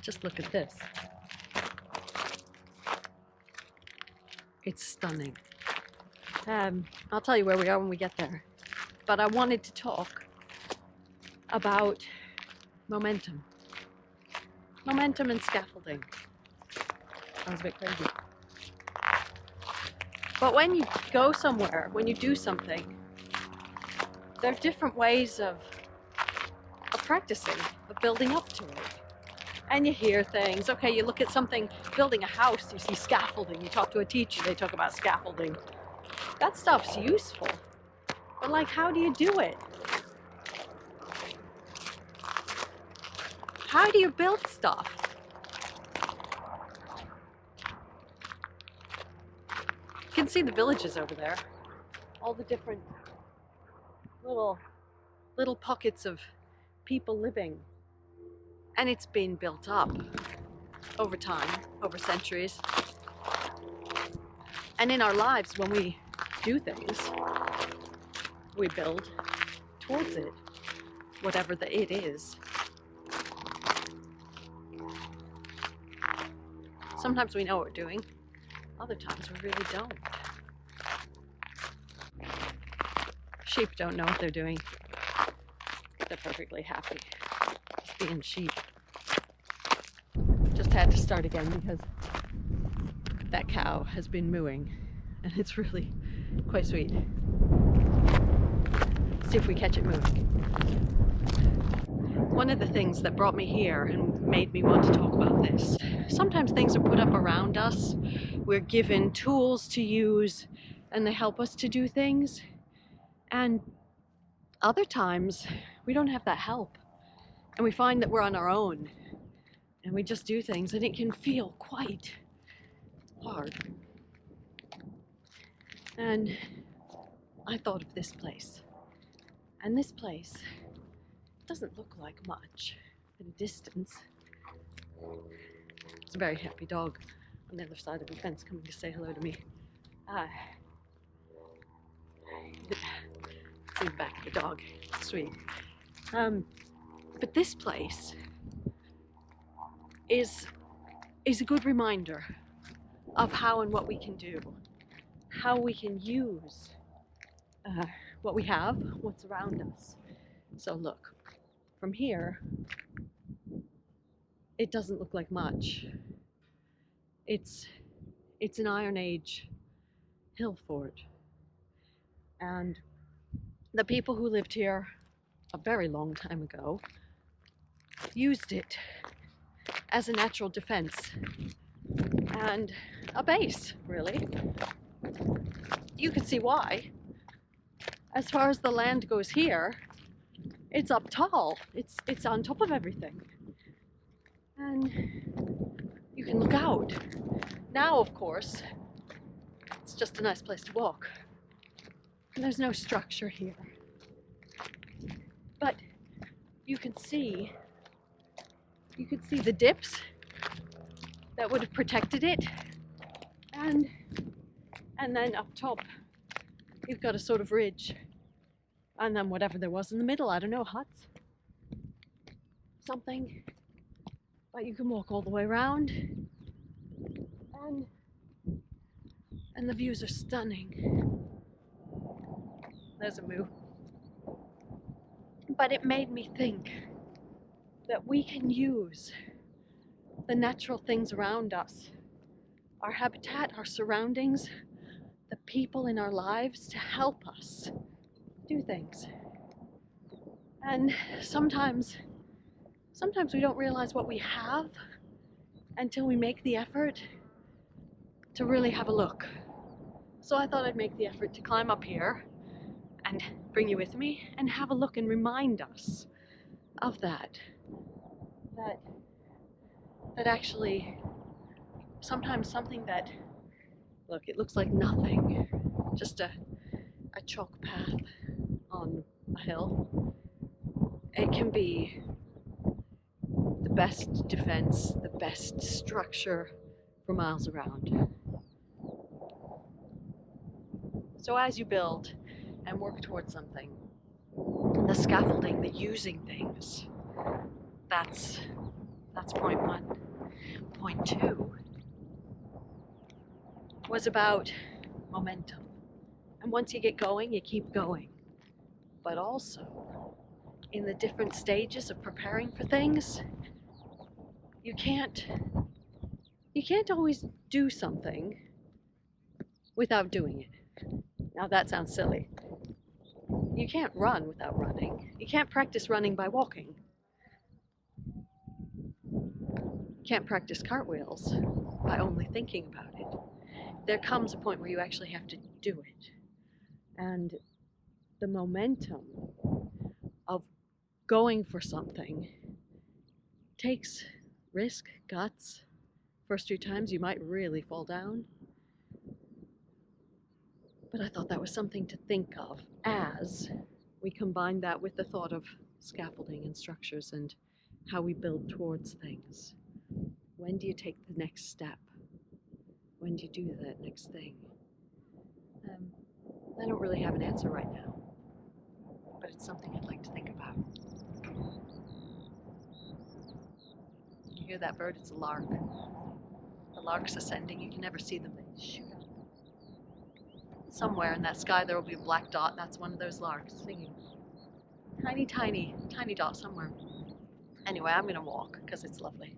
Just look at this. It's stunning. I'll tell you where we are when we get there. But I wanted to talk about momentum. Momentum and scaffolding. Sounds a bit crazy. But when you go somewhere, when you do something, there are different ways of practicing, of building up to it. And you hear things. Okay, you look at something, building a house, you see scaffolding. You talk to a teacher, they talk about scaffolding. That stuff's useful. But like, how do you do it? How do you build stuff? You can see the villages over there. All the different little pockets of people living. And it's been built up over time, over centuries. And in our lives, when we do things, we build towards it, whatever the it is. Sometimes we know what we're doing, other times we really don't. Sheep don't know what they're doing. They're perfectly happy just being sheep. Just had to start again because that cow has been mooing and it's really quite sweet. See if we catch it moving. One of the things that brought me here and made me want to talk about this, sometimes things are put up around us, we're given tools to use and they help us to do things, and other times we don't have that help and we find that we're on our own and we just do things and it can feel quite hard. And I thought of this place, and this place doesn't look like much at a distance. It's a very happy dog on the other side of the fence coming to say hello to me. See the back of the dog, it's sweet. But this place is a good reminder of how and what we can do, how we can use what we have, what's around us. So look, from here, it doesn't look like much. It's an Iron Age hill fort. And the people who lived here a very long time ago used it as a natural defense and a base, really. You can see why. As far as the land goes here, it's up tall. It's on top of everything. And you can look out. Now, of course, it's just a nice place to walk. And there's no structure here. But you can see the dips that would have protected it. And then up top, you've got a sort of ridge. And then whatever there was in the middle, I don't know, huts, something. But you can walk all the way around. And the views are stunning. There's a moo. But it made me think that we can use the natural things around us, our habitat, our surroundings, the people in our lives to help us do things. And sometimes we don't realize what we have until we make the effort to really have a look. So I thought I'd make the effort to climb up here and bring you with me and have a look and remind us of that actually sometimes something that, look, it looks like nothing, just a chalk path on a hill. It can be the best defense, the best structure for miles around. So as you build and work towards something, the scaffolding, the using things, that's That's point one. Point two was about momentum. And once you get going, you keep going. But also, in the different stages of preparing for things, you can't always do something without doing it. Now that sounds silly. You can't run without running. You can't practice running by walking. You can't practice cartwheels by only thinking about it. There comes a point where you actually have to do it. And the momentum of going for something takes risk, guts. First few times you might really fall down. But I thought that was something to think of as we combine that with the thought of scaffolding and structures and how we build towards things. When do you take the next step? When do you do that next thing? I don't really have an answer right now, but it's something I'd like to think about. You hear that bird? It's a lark. The lark's ascending. You can never see them. They shoot up. Somewhere in that sky there will be a black dot. That's one of those larks singing. Tiny, tiny, tiny dot somewhere. Anyway, I'm gonna walk because it's lovely.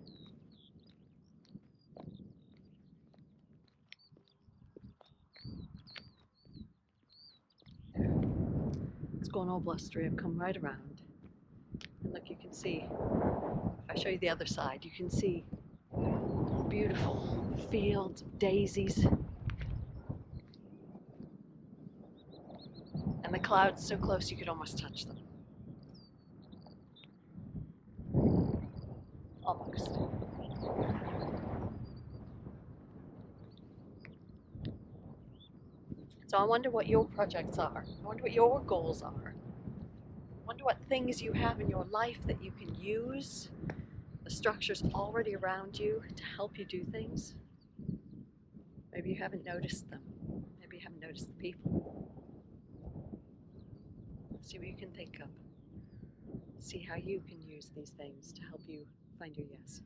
It's going all blustery. I've come right around. And look, you can see, if I show you the other side, you can see beautiful fields of daisies. And the clouds so close you could almost touch them. Almost. So I wonder what your projects are. I wonder what your goals are. I wonder what things you have in your life that you can use, the structures already around you to help you do things. Maybe you haven't noticed them. Maybe you haven't noticed the people. See what you can think of. See how you can use these things to help you find your yes.